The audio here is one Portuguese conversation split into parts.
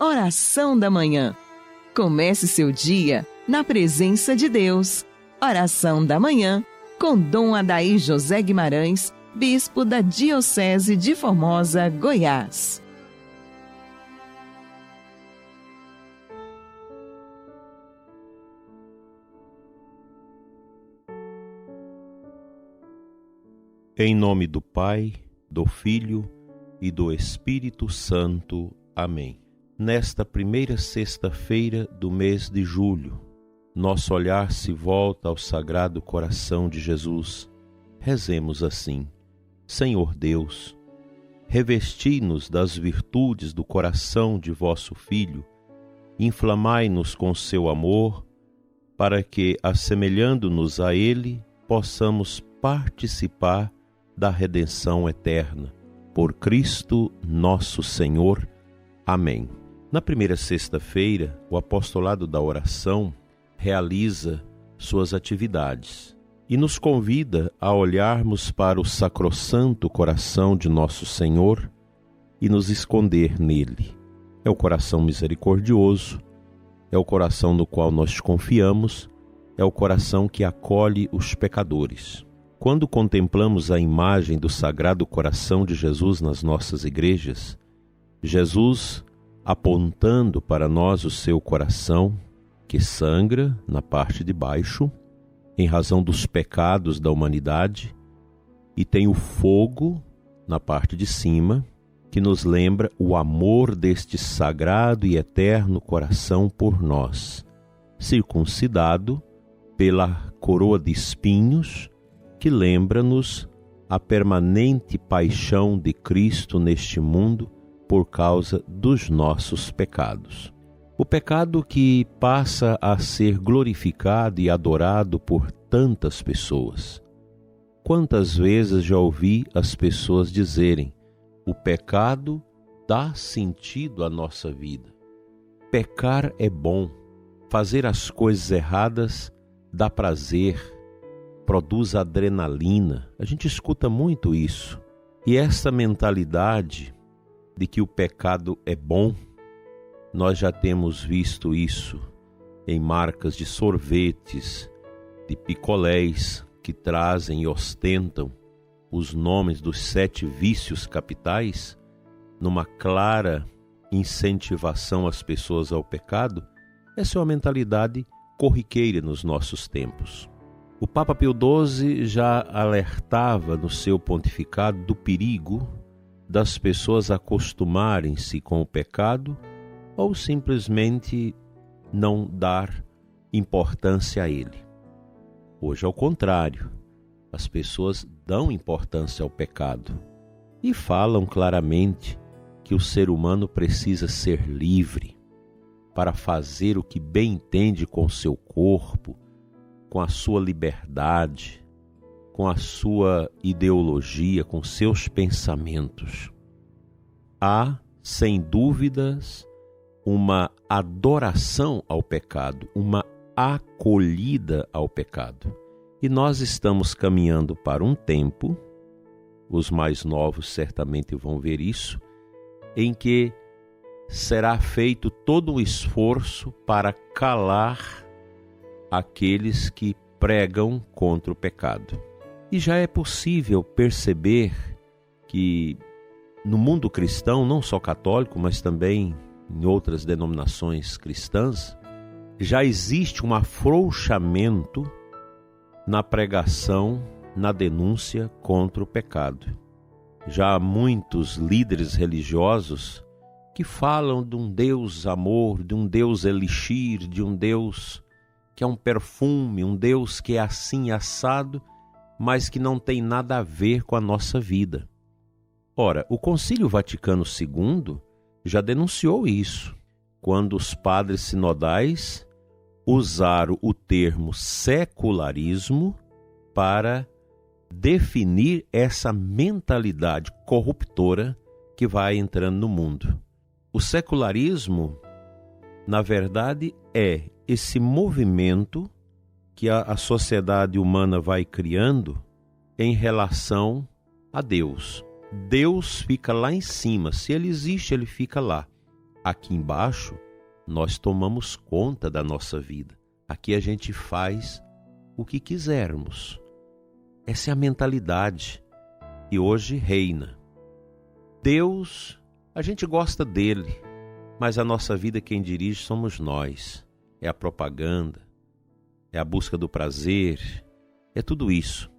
Oração da Manhã. Comece seu dia na presença de Deus. Oração da Manhã com Dom Adair José Guimarães, Bispo da Diocese de Formosa, Goiás. Em nome do Pai, do Filho e do Espírito Santo. Amém. Nesta primeira sexta-feira do mês de julho, nosso olhar se volta ao Sagrado Coração de Jesus. Rezemos assim: Senhor Deus, revesti-nos das virtudes do coração de vosso Filho, inflamai-nos com seu amor, para que, assemelhando-nos a Ele, possamos participar da redenção eterna. Por Cristo nosso Senhor. Amém. Na primeira sexta-feira, o apostolado da oração realiza suas atividades e nos convida a olharmos para o sacrossanto coração de nosso Senhor e nos esconder nele. É o coração misericordioso, é o coração no qual nós confiamos, é o coração que acolhe os pecadores. Quando contemplamos a imagem do Sagrado Coração de Jesus nas nossas igrejas, Jesus apontando para nós o seu coração, que sangra na parte de baixo, em razão dos pecados da humanidade, e tem o fogo na parte de cima, que nos lembra o amor deste sagrado e eterno coração por nós, circuncidado pela coroa de espinhos, que lembra-nos a permanente paixão de Cristo neste mundo por causa dos nossos pecados. O pecado que passa a ser glorificado e adorado por tantas pessoas. Quantas vezes já ouvi as pessoas dizerem: o pecado dá sentido à nossa vida. Pecar é bom. Fazer as coisas erradas dá prazer, produz adrenalina. A gente escuta muito isso. E essa mentalidade de que o pecado é bom, nós já temos visto isso em marcas de sorvetes, de picolés, que trazem e ostentam os nomes dos 7 vícios capitais, numa clara incentivação às pessoas ao pecado. Essa é uma mentalidade corriqueira nos nossos tempos. O Papa Pio XII já alertava no seu pontificado do perigo das pessoas acostumarem-se com o pecado ou simplesmente não dar importância a ele. Hoje, ao contrário, as pessoas dão importância ao pecado e falam claramente que o ser humano precisa ser livre para fazer o que bem entende com seu corpo, com a sua liberdade, com a sua ideologia, com seus pensamentos. Há, sem dúvidas, uma adoração ao pecado, uma acolhida ao pecado. E nós estamos caminhando para um tempo, os mais novos certamente vão ver isso, em que será feito todo o esforço para calar aqueles que pregam contra o pecado. E já é possível perceber que no mundo cristão, não só católico, mas também em outras denominações cristãs, já existe um afrouxamento na pregação, na denúncia contra o pecado. Já há muitos líderes religiosos que falam de um Deus amor, de um Deus elixir, de um Deus que é um perfume, um Deus que é assim assado, mas que não tem nada a ver com a nossa vida. Ora, o Concílio Vaticano II já denunciou isso, quando os padres sinodais usaram o termo secularismo para definir essa mentalidade corruptora que vai entrando no mundo. O secularismo, na verdade, é esse movimento que a sociedade humana vai criando em relação a Deus. Deus fica lá em cima. Se ele existe, ele fica lá. Aqui embaixo, nós tomamos conta da nossa vida. Aqui a gente faz o que quisermos. Essa é a mentalidade que hoje reina. Deus, a gente gosta dele, mas a nossa vida quem dirige somos nós. É a propaganda, é a busca do prazer, é tudo isso.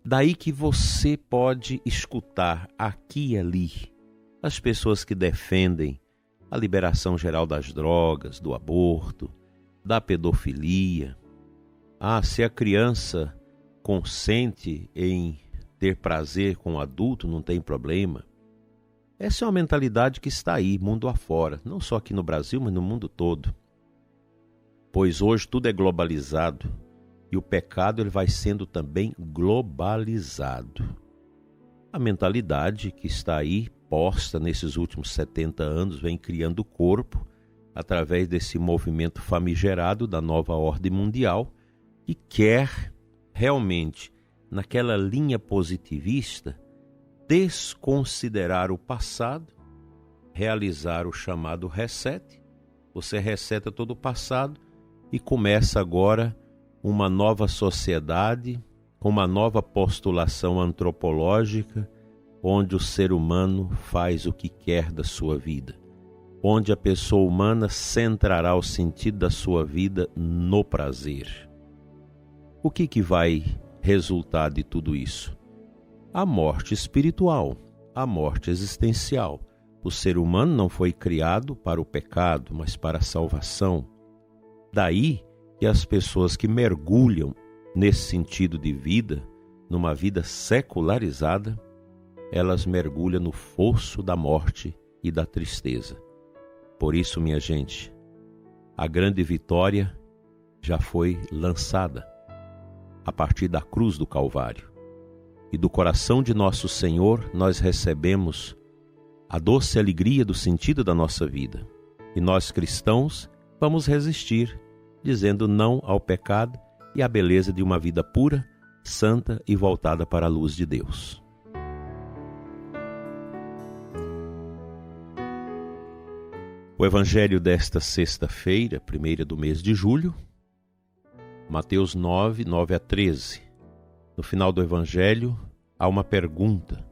Daí que você pode escutar aqui e ali as pessoas que defendem a liberação geral das drogas, do aborto, da pedofilia. Se a criança consente em ter prazer com o adulto, não tem problema. Essa é uma mentalidade que está aí, mundo afora, não só aqui no Brasil, mas no mundo todo. Pois hoje tudo é globalizado e o pecado ele vai sendo também globalizado. A mentalidade que está aí, posta nesses últimos 70 anos, vem criando o corpo através desse movimento famigerado da nova ordem mundial que quer realmente, naquela linha positivista, desconsiderar o passado, realizar o chamado reset. Você reseta todo o passado e começa agora uma nova sociedade, com uma nova postulação antropológica, onde o ser humano faz o que quer da sua vida, onde a pessoa humana centrará o sentido da sua vida no prazer. O que vai resultar de tudo isso? A morte espiritual, a morte existencial. O ser humano não foi criado para o pecado, mas para a salvação. Daí que as pessoas que mergulham nesse sentido de vida, numa vida secularizada, elas mergulham no fosso da morte e da tristeza. Por isso, minha gente, a grande vitória já foi lançada a partir da cruz do Calvário. E do coração de nosso Senhor nós recebemos a doce alegria do sentido da nossa vida. E nós cristãos vamos resistir, dizendo não ao pecado e à beleza de uma vida pura, santa e voltada para a luz de Deus. O Evangelho desta sexta-feira, primeira do mês de julho, Mateus 9, 9 a 13. No final do Evangelho, há uma pergunta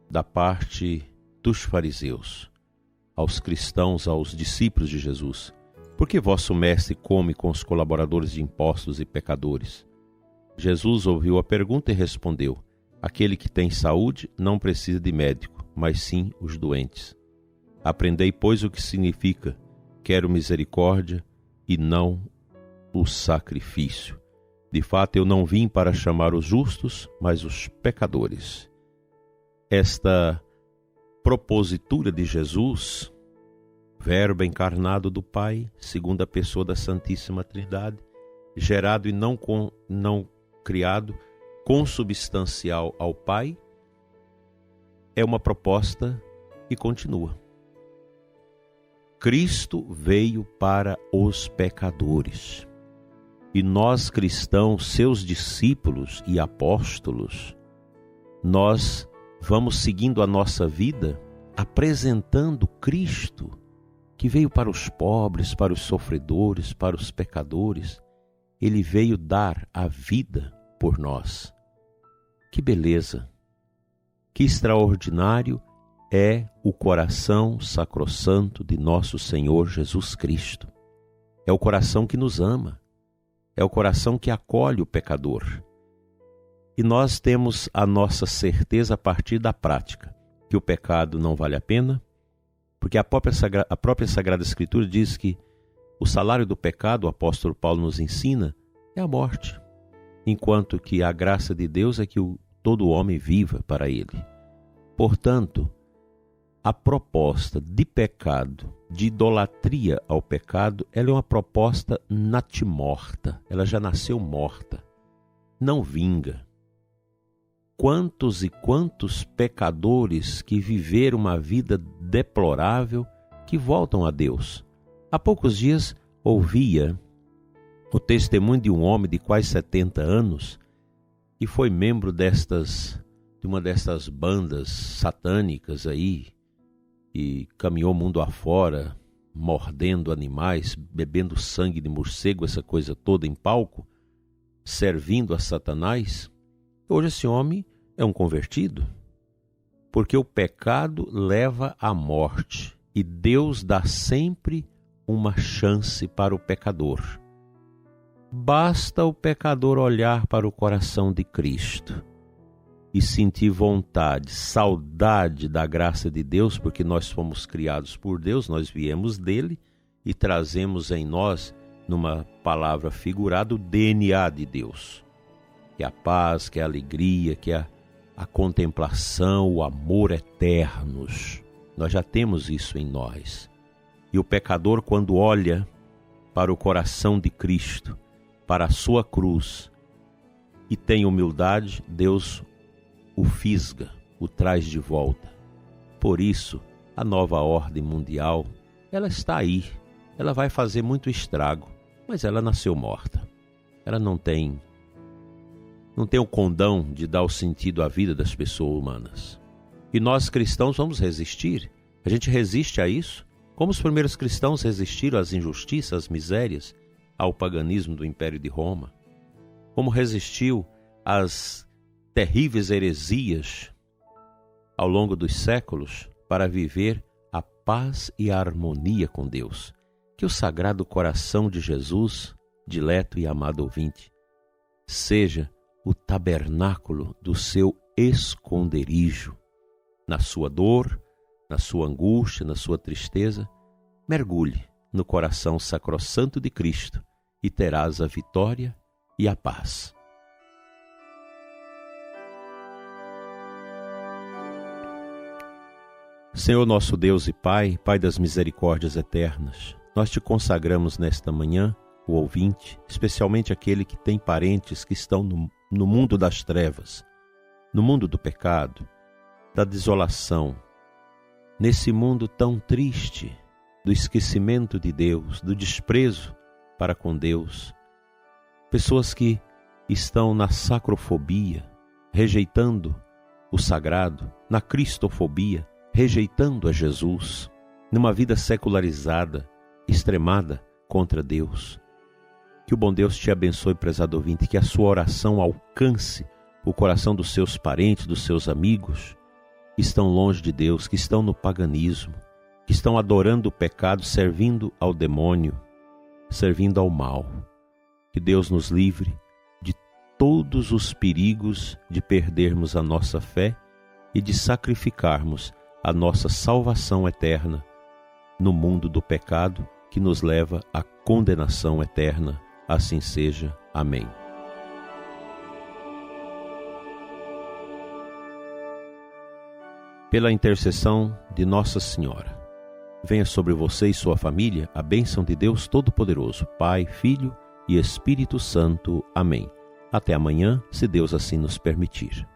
da parte dos fariseus aos cristãos, aos discípulos de Jesus. Por que vosso mestre come com os colaboradores de impostos e pecadores? Jesus ouviu a pergunta e respondeu: aquele que tem saúde não precisa de médico, mas sim os doentes. Aprendei, pois, o que significa: quero misericórdia e não o sacrifício. De fato, eu não vim para chamar os justos, mas os pecadores. Esta propositura de Jesus, Verbo encarnado do Pai, segunda pessoa da Santíssima Trindade, gerado e não criado, consubstancial ao Pai, é uma proposta que continua. Cristo veio para os pecadores. E nós cristãos, seus discípulos e apóstolos, nós vamos seguindo a nossa vida apresentando Cristo, que veio para os pobres, para os sofredores, para os pecadores. Ele veio dar a vida por nós. Que beleza! Que extraordinário é o coração sacrossanto de nosso Senhor Jesus Cristo. É o coração que nos ama. É o coração que acolhe o pecador. E nós temos a nossa certeza a partir da prática, que o pecado não vale a pena, porque a própria Sagrada Escritura diz que o salário do pecado, o apóstolo Paulo nos ensina, é a morte, enquanto que a graça de Deus é que todo homem viva para ele. Portanto, a proposta de pecado, de idolatria ao pecado, ela é uma proposta natimorta, ela já nasceu morta, não vinga. Quantos e quantos pecadores que viveram uma vida deplorável que voltam a Deus. Há poucos dias ouvia o testemunho de um homem de quase 70 anos que foi membro de uma destas bandas satânicas aí, e caminhou mundo afora mordendo animais, bebendo sangue de morcego, essa coisa toda em palco, servindo a Satanás. Hoje esse homem é um convertido, porque o pecado leva à morte e Deus dá sempre uma chance para o pecador. Basta o pecador olhar para o coração de Cristo e sentir vontade, saudade da graça de Deus, porque nós fomos criados por Deus, nós viemos dele e trazemos em nós, numa palavra figurada, o DNA de Deus, que é a paz, que é a alegria, que é a contemplação, o amor eternos. Nós já temos isso em nós. E o pecador, quando olha para o coração de Cristo, para a sua cruz, e tem humildade, Deus o fisga, o traz de volta. Por isso, a nova ordem mundial, ela está aí, ela vai fazer muito estrago, mas ela nasceu morta. Ela não tem o condão de dar o sentido à vida das pessoas humanas. E nós cristãos vamos resistir. A gente resiste a isso, como os primeiros cristãos resistiram às injustiças, às misérias, ao paganismo do Império de Roma. Como resistiu às terríveis heresias ao longo dos séculos para viver a paz e a harmonia com Deus. Que o Sagrado Coração de Jesus, dileto e amado ouvinte, seja o tabernáculo do seu esconderijo. Na sua dor, na sua angústia, na sua tristeza, mergulhe no coração sacrossanto de Cristo e terás a vitória e a paz. Senhor nosso Deus e Pai, Pai das misericórdias eternas, nós te consagramos nesta manhã o ouvinte, especialmente aquele que tem parentes que estão no mundo das trevas, no mundo do pecado, da desolação, nesse mundo tão triste, do esquecimento de Deus, do desprezo para com Deus. Pessoas que estão na sacrofobia, rejeitando o sagrado, na cristofobia, rejeitando a Jesus, numa vida secularizada, extremada contra Deus. Que o bom Deus te abençoe, prezado ouvinte, que a sua oração alcance o coração dos seus parentes, dos seus amigos, que estão longe de Deus, que estão no paganismo, que estão adorando o pecado, servindo ao demônio, servindo ao mal. Que Deus nos livre de todos os perigos de perdermos a nossa fé e de sacrificarmos a nossa salvação eterna no mundo do pecado que nos leva à condenação eterna. Assim seja. Amém. Pela intercessão de Nossa Senhora, venha sobre você e sua família a bênção de Deus Todo-Poderoso, Pai, Filho e Espírito Santo. Amém. Até amanhã, se Deus assim nos permitir.